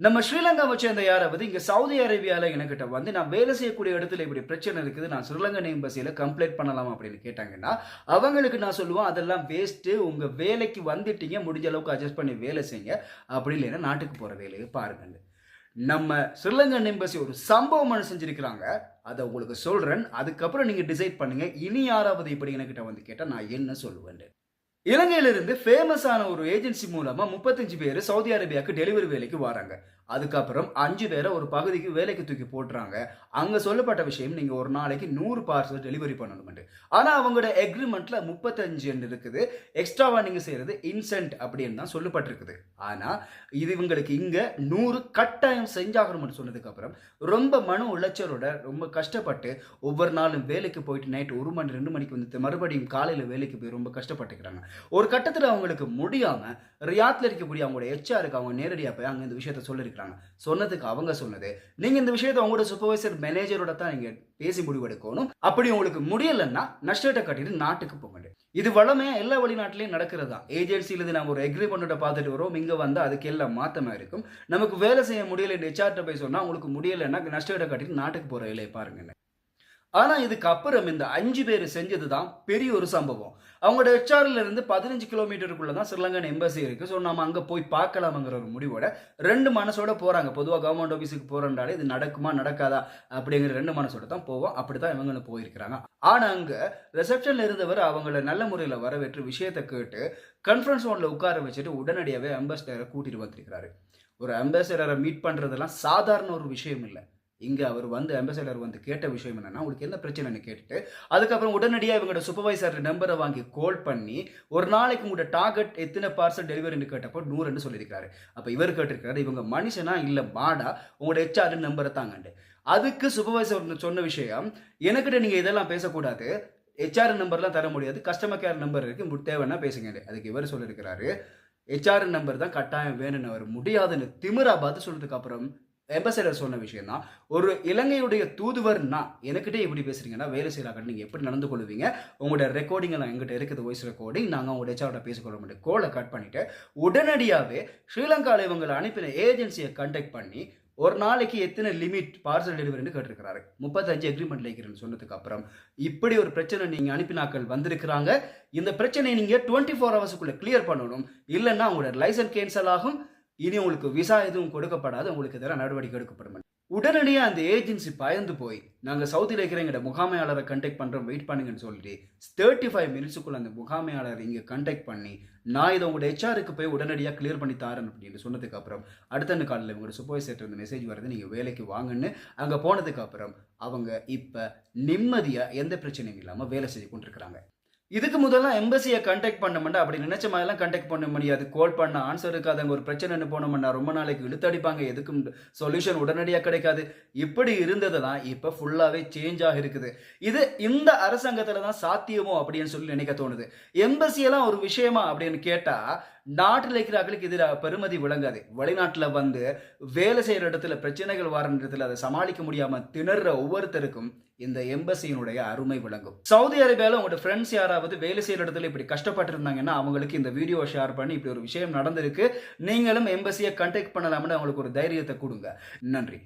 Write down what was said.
நம்ம ஸ்ரீலங்காவை சேர்ந்த யாராவது இங்க சவுதி அரேபியால என்கிட்ட வந்து நான் வேலை செய்யக்கூடிய இடத்துல இப்படி பிரச்சனை இருக்குது, நான் ஸ்ரீலங்கன் எம்பசியில கம்ப்ளைண்ட் பண்ணலாமா அப்படின்னு கேட்டாங்கன்னா, அவங்களுக்கு நான் சொல்லுவேன் அதெல்லாம் வேஸ்ட். உங்க வேலைக்கு வந்துட்டீங்க, முடிஞ்ச அளவுக்கு அட்ஜஸ்ட் பண்ணி வேலை செய்யுங்க. அப்படி இல்லைன்னா நாட்டுக்கு போற வேலையை பாருங்க. நம்ம ஸ்ரீலங்கன் எம்பசி ஒரு சம்பவம் செஞ்சிருக்கிறாங்க. அதை உங்களுக்கு சொல்றேன். அதுக்கப்புறம் நீங்க டிசைட் பண்ணுங்க. இனி யாராவது இப்படி என்கிட்ட வந்து கேட்டா நான் என்ன சொல்லுவேன். இலங்கையிலிருந்து ஃபேமஸான ஒரு ஏஜென்சி மூலமா 35 பேர் சவுதி அரேபியாவுக்கு டெலிவரி வேலைக்கு வராங்க. அதுக்கப்புறம் 5 பேரை ஒரு பகுதிக்கு வேலைக்கு தூக்கி போட்டுறாங்க. அங்க சொல்லப்பட்ட விஷயம் நீங்க ஒரு நாளைக்கு 100 பார்சல் டெலிவரி பண்ணணும்னு. ஆனா அவங்களோட எக்ரிமெண்ட்ல 35 இருக்குது. எக்ஸ்ட்ராவா நீங்க செய்யறது இன்சென்ட் அப்படின்னு தான் சொல்லப்பட்டிருக்குது. ஆனா இது இவங்களுக்கு இங்க 100 கட்டாயம் செஞ்சாகணும்னு சொன்னதுக்கு அப்புறம் ரொம்ப மன உளைச்சலோட ரொம்ப கஷ்டப்பட்டு ஒவ்வொரு நாளும் வேலைக்கு போயிட்டு நைட் 1 மணி 2 மணிக்கு வந்து மறுபடியும் காலையில வேலைக்கு போய் ரொம்ப கஷ்டப்பட்டுக்கிறாங்க. ஒரு கட்டத்தில் அவங்களுக்கு முடியாம ரியாத்ல இருக்கக்கூடிய அவங்களோட ஹெச்ஆருக்கு அவங்க நேரடியாக போய் அங்க இந்த விஷயத்த சொல்லியிருக்காங்க. சொன்னதுக்கு அவங்க சொன்னது, நீங்க இந்த விஷயத்தை அவங்களோட சூப்பர்வைசர் மேனேஜரோட தான் நீங்க பேசி முடிவெடுக்கணும். அப்படி உங்களுக்கு முடியலன்னா நஷ்டத்தை கட்டிட்டு நாட்டுக்கு போங்க. இது வளமையா எல்லா வெளிநாட்டிலையும் நடக்கிறது தான். ஏஜென்சியில நம்ம ஒரு எக்ரிமெண்ட்டை பார்த்துட்டு வரோம், இங்க வந்து அதுக்கு எல்லாம் மாத்தமா இருக்கும். நமக்கு வேலை செய்ய முடியல ஹெச்ஆர்ட்ட போய் சொன்னா உங்களுக்கு முடியலன்னா நஷ்டத்தை கட்டிட்டு நாட்டுக்கு போற வேலையை பாருங்க. ஆனா இதுக்கு அப்புறம் இந்த 5 பேர் செஞ்சதுதான் பெரிய ஒரு சம்பவம். அவங்களோட ஹெச்ஆர்ல இருந்து 15 கிலோமீட்டருக்குள்ள தான் ஸ்ரீலங்கன் எம்பசி இருக்கு. ஸோ நம்ம அங்க போய் பார்க்கலாம்ங்கிற ஒரு முடிவோட 2 மனசோட போறாங்க. பொதுவாக கவர்மெண்ட் ஆஃபீஸுக்கு போறோம்னாலே இது நடக்குமா நடக்காதா அப்படிங்கிற 2 மனசோட தான் போவோம். அப்படித்தான் இவங்க போயிருக்கிறாங்க. ஆனா அங்க ரிசப்ஷன்ல இருந்தவர் அவங்கள நல்ல முறையில் வரவேற்று விஷயத்தை கேட்டு கான்ஃபரன்ஸ் ஹால்ல உட்கார வச்சுட்டு உடனடியாவே அம்பாசிடரை கூட்டிட்டு வந்திருக்கிறாரு. ஒரு அம்பாசிடரை மீட் பண்றதெல்லாம் சாதாரண ஒரு விஷயம் இல்லை. இங்க அவர் வந்து அம்பாசிடர் வந்து கேட்ட விஷயம் என்னன்னா, உங்களுக்கு என்ன பிரச்சனைன்னு கேட்டுட்டு அதுக்கப்புறம் உடனடியாக இவங்களோட சூப்பர்வைசர் நம்பரை வாங்கி கால் பண்ணி ஒரு நாளைக்கு உங்களோட டார்கெட் எத்தனை பார்சல் டெலிவரின்னு கேட்டப்போ 100 சொல்லியிருக்காரு. அப்ப இவர் கேட்டிருக்காரு, இவங்க மனுஷனா இல்ல மாடா, உங்களோட ஹெச்ஆர் நம்பரை தாங்கண்டு. அதுக்கு சூப்பர்வைசர் சொன்ன விஷயம், எனக்கிட்ட நீங்க இதெல்லாம் பேசக்கூடாது, ஹெச்ஆர் நம்பர்லாம் தர முடியாது, கஸ்டமர் கேர் நம்பர் இருக்கு, தேவைன்னா பேசுங்க. அதுக்கு இவர் சொல்லியிருக்கிறாரு, ஹெச்ஆர் நம்பர் தான் கட்டாயம் வேணும்னு. அவர் முடியாதுன்னு திமிரா பார்த்து சொன்னதுக்கு அப்புறம் அம்பாசிடர் சொன்ன விஷயம் தான், ஒரு இலங்கையுடைய தூதுவர்னா எனக்கிட்டே எப்படி பேசுறீங்கன்னா வேலை செய்யறாங்க, நீங்க எப்படி நடந்து கொள்வீங்க, உங்களோட ரெக்கார்டிங் எல்லாம் எங்கிட்ட இருக்குது, வாய்ஸ் ரெக்கார்டிங், நாங்க உங்களோட ஹெச்ஆர்ட்ட பேசிக்கொள்ள முடியும். கோலை கட் பண்ணிட்டு உடனடியாவே ஸ்ரீலங்காவில் இவங்களை அனுப்பின ஏஜென்சியை கான்டாக்ட் பண்ணி ஒரு நாளைக்கு எத்தனை லிமிட் பார்சல் டெலிவரின்னு கேட்டிருக்கிறாரு. 35 அக்ரிமெண்ட்ல இருக்கிறேன்னு சொன்னதுக்கு அப்புறம் இப்படி ஒரு பிரச்சனை நீங்க அனுப்பினாக்கள் வந்திருக்கிறாங்க. இந்த பிரச்சனையை நீங்க 24 ஹவர்ஸுக்குள்ள கிளியர் பண்ணணும். இல்லைன்னா உங்களோட லைசன்ஸ் கேன்சல் ஆகும். இனி உங்களுக்கு விசா எதுவும் கொடுக்கப்படாது, உங்களுக்கு எதிராக நடவடிக்கை எடுக்கப்படும். உடனடியாக அந்த ஏஜென்சி பயந்து போய் நாங்கள் சவுதியில் இருக்கிற எங்களோட முகாமையாளரை கண்டெக்ட் பண்ணுறோம், வெயிட் பண்ணுங்கன்னு சொல்லிட்டு 35 மினிட்ஸுக்குள்ள அந்த முகாமையாளர் இங்கே கண்டெக்ட் பண்ணி நான் இதை உங்களோட ஹெச்ஆருக்கு போய் உடனடியாக கிளியர் பண்ணி தாரேன் அப்படின்னு சொன்னதுக்கு அப்புறம் அடுத்த காலையில் உங்களோட சூப்பர்வைசர் இருந்து மெசேஜ் வருது, நீங்கள் வேலைக்கு வாங்கன்னு. அங்கே போனதுக்கு அப்புறம் அவங்க இப்போ நிம்மதியாக எந்த பிரச்சனையும் இல்லாமல் வேலை செஞ்சு கொண்டிருக்கிறாங்க. இதுக்கு முதல்ல எம்பசியை கான்டாக்ட் பண்ண மாட்டா, அப்படி நினைச்ச மாதிரிலாம் கான்டாக்ட் பண்ண முடியாது. கால் பண்ண ஆன்சர் இருக்காது, அங்கே ஒரு பிரச்சனைன்னு போனோம்னா ரொம்ப நாளைக்கு இழுத்தடிப்பாங்க, எதுக்கும் சொல்யூஷன் உடனடியாக கிடைக்காது. இப்படி இருந்தது தான் இப்போ ஃபுல்லாகவே சேஞ்ச் ஆகி இருக்குது. இது இந்த அரசாங்கத்தில் தான் சாத்தியமோ அப்படின்னு சொல்லி நினைக்க தோணுது. எம்பசியெல்லாம் ஒரு விஷயமா அப்படின்னு கேட்டால் நாட்டில் இருக்கிறார்களுக்கு எதிராக பெருமதி விளங்காது. வெளிநாட்டில் வந்து வேலை செய்கிற இடத்துல பிரச்சனைகள் வர இடத்துல அதை சமாளிக்க முடியாமல் திணற ஒவ்வொருத்தருக்கும் இந்த எம்பசியினுடைய அருமை விளங்கும். சவுதி அரேபியாவில் உங்களோட ஃப்ரெண்ட்ஸ் யாராவது வேலை செய்கிற இடத்துல இப்படி கஷ்டப்பட்டு இருந்தாங்கன்னா அவங்களுக்கு இந்த வீடியோவை ஷேர் பண்ணி இப்படி ஒரு விஷயம் நடந்திருக்கு, நீங்களும் எம்பசியை கான்டாக்ட் பண்ணலாம்னு அவங்களுக்கு ஒரு தைரியத்தை கொடுங்க. நன்றி.